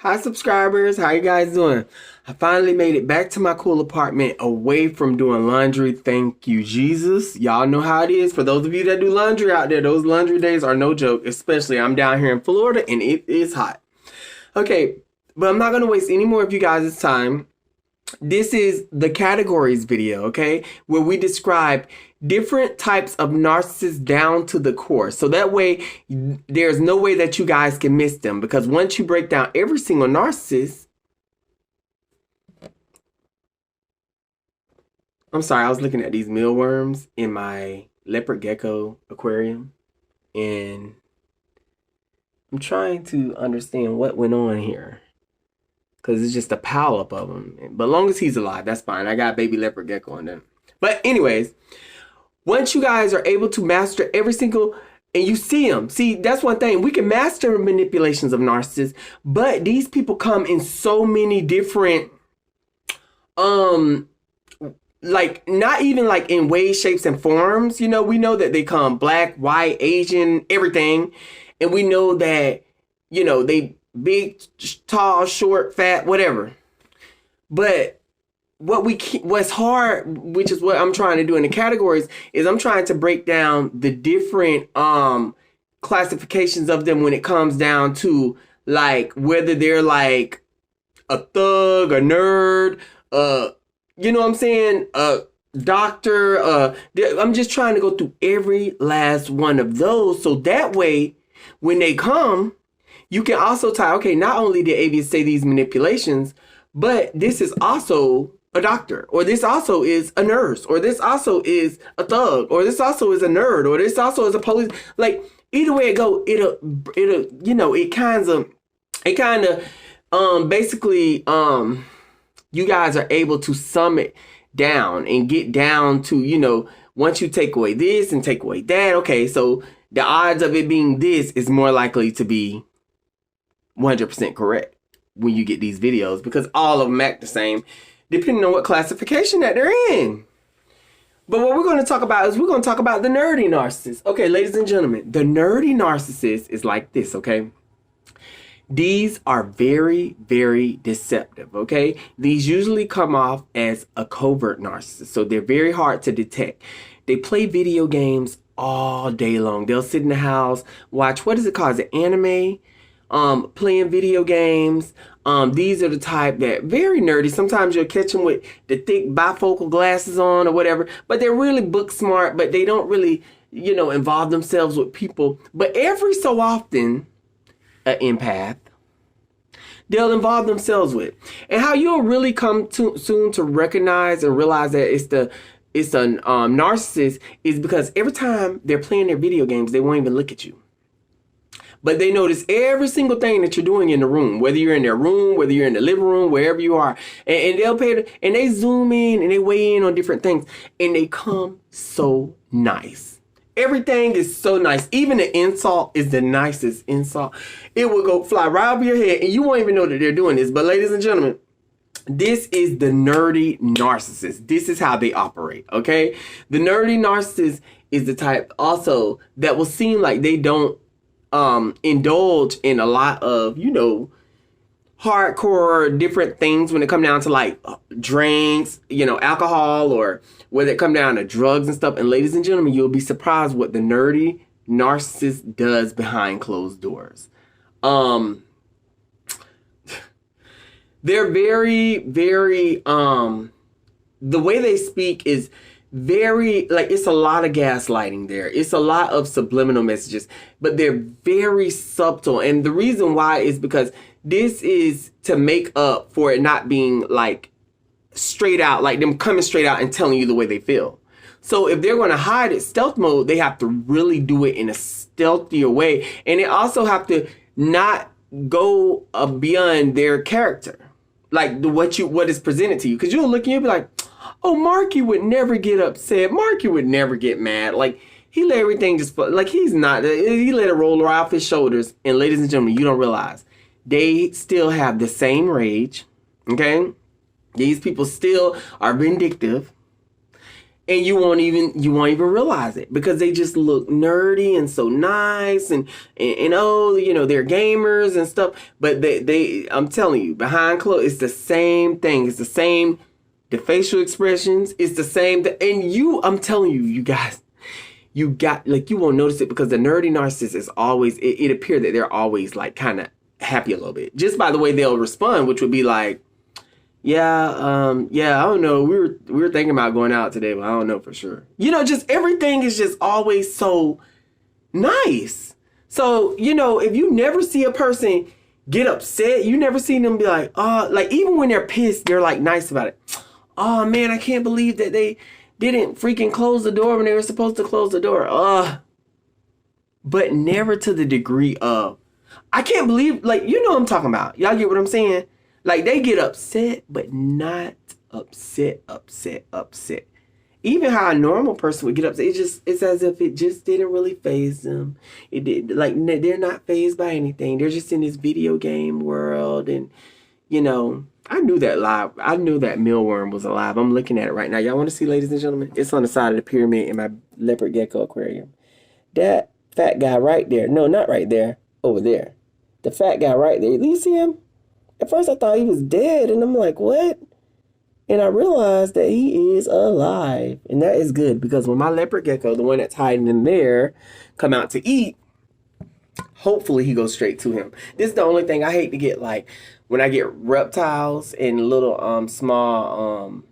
Hi subscribers, how you guys doing? I finally made it back to my cool apartment away from doing laundry. Thank you, Jesus. Y'all know how it is. For those of you that do laundry out there, those laundry days are no joke, especially I'm down here in Florida and it is hot. Okay, but I'm not going to waste any more of you guys' time. This is the categories video, okay, where we describe different types of narcissists down to the core. So that way, there's no way that you guys can miss them. Because once you break down every single narcissist, I'm sorry, I was looking at these mealworms in my leopard gecko aquarium, and I'm trying to understand what went on here. Because it's just a pileup of them. But long as he's alive, that's fine. I got baby leopard gecko on them. But anyways, once you guys are able to master every single, and you see them. See, that's one thing. We can master manipulations of narcissists, but these people come in so many different, like not even like in ways, shapes, and forms. You know, we know that they come black, white, Asian, everything. And we know that, you know, they big, tall, short, fat, whatever. But what's hard, which is what I'm trying to do in the categories, is I'm trying to break down the different classifications of them when it comes down to like whether they're like a thug, a nerd, you know what I'm saying, a doctor. I'm just trying to go through every last one of those, so that way when they come, you can also tie, okay, not only did Avian say these manipulations, but this is also a doctor, or this also is a nurse, or this also is a thug, or this also is a nerd, or this also is a police. Like, either way it go, it'll, you know, it kind of, basically, you guys are able to sum it down and get down to, you know, once you take away this and take away that, okay, so the odds of it being this is more likely to be 100% correct when you get these videos, because all of them act the same depending on what classification that they're in. But what we're going to talk about is we're going to talk about the nerdy narcissist. Okay, ladies and gentlemen, the nerdy narcissist is like this, okay? These are very, very deceptive, okay? These usually come off as a covert narcissist, so they're very hard to detect. They play video games all day long. They'll sit in the house, watch, what is it called? Is it anime? Playing video games. These are the type that very nerdy. Sometimes you'll catch them with the thick bifocal glasses on or whatever, but they're really book smart, but they don't really, you know, involve themselves with people. But every so often, an empath, they'll involve themselves with. And how you'll really come to soon to recognize and realize that it's a narcissist is because every time they're playing their video games, they won't even look at you. But they notice every single thing that you're doing in the room, whether you're in their room, whether you're in the living room, wherever you are. And they'll pay, and they zoom in and they weigh in on different things. And they come so nice. Everything is so nice. Even the insult is the nicest insult. It will go fly right over your head and you won't even know that they're doing this. But ladies and gentlemen, this is the nerdy narcissist. This is how they operate, okay? The nerdy narcissist is the type also that will seem like they don't indulge in a lot of, you know, hardcore different things when it come down to like drinks, you know, alcohol, or whether it come down to drugs and stuff. And ladies and gentlemen, you'll be surprised what the nerdy narcissist does behind closed doors. They're very, very, the way they speak is very, like, it's a lot of gaslighting there. It's a lot of subliminal messages, but they're very subtle. And the reason why is because this is to make up for it not being like straight out, like them coming straight out and telling you the way they feel. So if they're going to hide it stealth mode, they have to really do it in a stealthier way. And they also have to not go beyond their character, like what is presented to you. Because you'll look and you'll be like, oh, Marky would never get upset. Marky would never get mad. Like, he let everything just, like, he's not, he let it roll right off his shoulders. And ladies and gentlemen, you don't realize they still have the same rage, okay? These people still are vindictive. And you won't even realize it because they just look nerdy and so nice and oh, they're gamers and stuff. But they I'm telling you, behind clothes, it's the same thing. It's the same, the facial expressions, it's the same and I'm telling you, you guys, you won't notice it because the nerdy narcissist is always, it appears that they're always like kind of happy a little bit just by the way they'll respond, which would be like, yeah, I don't know. We were thinking about going out today, but I don't know for sure. Just everything is just always so nice. So, if you never see a person get upset, you never see them be like, like even when they're pissed, they're like nice about it. Oh man, I can't believe that they didn't freaking close the door when they were supposed to close the door. But never to the degree of, I can't believe, like, what I'm talking about. Y'all get what I'm saying? Like, they get upset, but not upset. Even how a normal person would get upset, it's as if it just didn't really faze them. It did, like, they're not fazed by anything. They're just in this video game world, and, I knew that mealworm was alive. I'm looking at it right now. Y'all want to see, ladies and gentlemen? It's on the side of the pyramid in my leopard gecko aquarium. That fat guy right there. No, not right there. Over there. The fat guy right there. Do you see him? At first I thought he was dead, and I'm like, what? And I realized that he is alive. And that is good, because when my leopard gecko, the one that's hiding in there, come out to eat, hopefully he goes straight to him. This is the only thing I hate to get, like, when I get reptiles and little small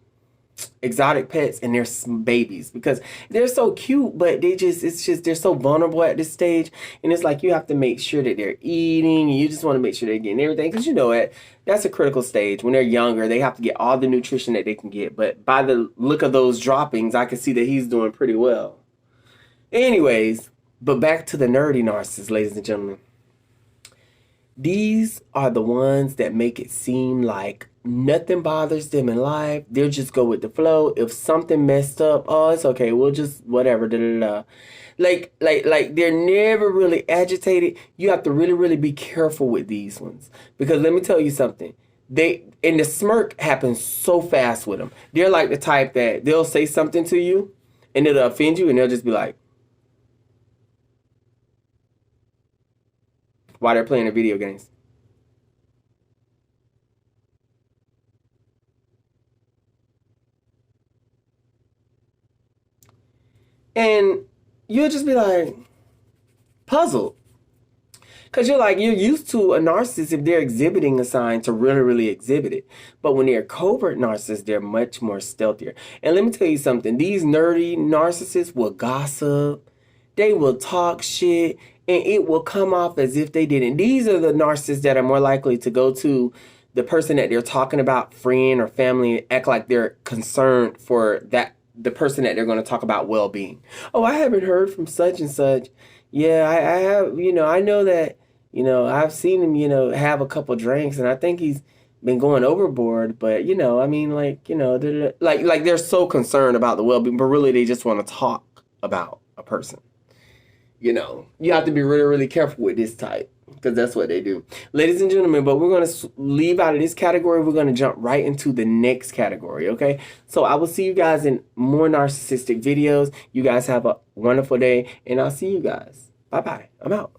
exotic pets and they're babies, because they're so cute, but they're so vulnerable at this stage, and it's like you have to make sure that they're eating, and you just want to make sure they're getting everything, because that's a critical stage. When they're younger, they have to get all the nutrition that they can get, but by the look of those droppings, I can see that he's doing pretty well. Anyways, but back to the nerdy narcissists, ladies and gentlemen. These are the ones that make it seem like nothing bothers them in life. They'll just go with the flow. If something messed up, oh, it's okay. We'll just whatever. Da, da, da. Like they're never really agitated. You have to really, really be careful with these ones, because let me tell you something. And the smirk happens so fast with them. They're like the type that they'll say something to you and it'll offend you, and they'll just be like, while they're playing their video games. And you'll just be like, puzzled. Because you're used to a narcissist, if they're exhibiting a sign, to really, really exhibit it. But when they're covert narcissists, they're much more stealthier. And let me tell you something. These nerdy narcissists will gossip. They will talk shit. And it will come off as if they didn't. These are the narcissists that are more likely to go to the person that they're talking about, friend or family, and act like they're concerned for the person that they're going to talk about well-being. Oh, I haven't heard from such and such. Yeah, I have, I know that, I've seen him, have a couple drinks, and I think he's been going overboard, but, like they're so concerned about the well-being, but really they just want to talk about a person. You have to be really, really careful with this type, because that's what they do. Ladies and gentlemen, but we're going to leave out of this category. We're going to jump right into the next category, okay? So I will see you guys in more narcissistic videos. You guys have a wonderful day, and I'll see you guys. Bye-bye. I'm out.